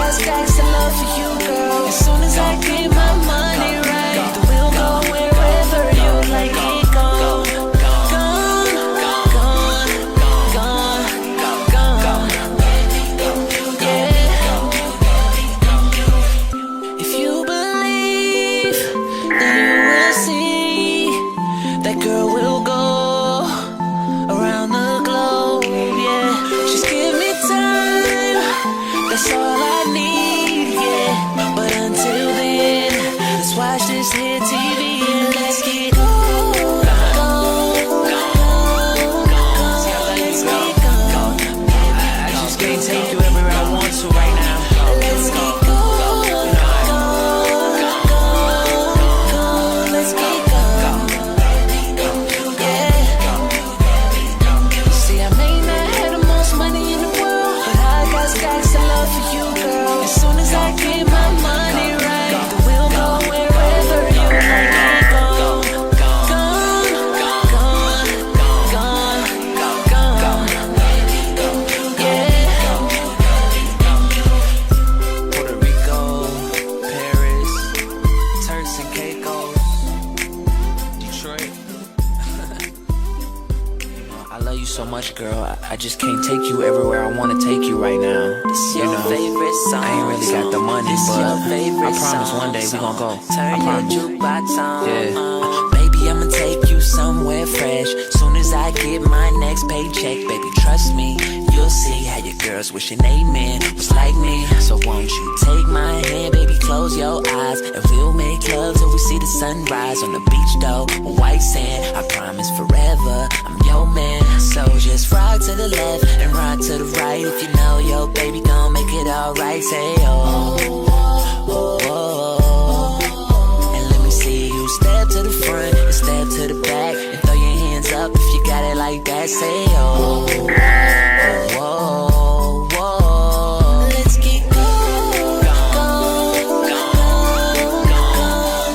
got stacks of love for you, girl. As soon as I get my money right, then we'll go wherever you like it. That's all I need, yeah. But until then, let's watch this here TV and let's get I just can't take you everywhere I want to right now. Let's get let's get See, I may not have the most money in the world, but I got stacks of love for you, girl. As soon as I get my money right, then we'll go wherever you like it. Puerto Rico, Paris, Turks and Caicos, Detroit. I love you so much, girl. I just can't take you everywhere I want to take you right now. You know, I ain't really got the money, but I promise one day we gon' go. I promise. Yeah. Baby, I'ma take you somewhere fresh. Soon as I get my next paycheck, baby, trust me, you'll see how your girls wishing they men was like me. So won't you take my hand, baby, close your eyes, and we'll make love till we see the sunrise on the beach, though, on white sand. I promise forever, I'm your man. So just rock to the left and rock to the right. If you know your baby gon' make it alright, say oh, oh, oh. And let me see you step to the front and step to the back and throw your hands up if you got it like that, say oh, oh, oh, oh. Let's get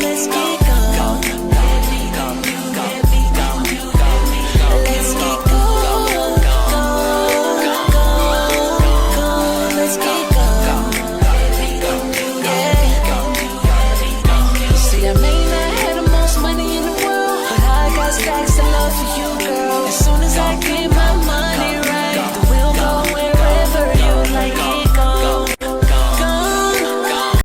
let's get stacks of love for you, girl. As soon as I get my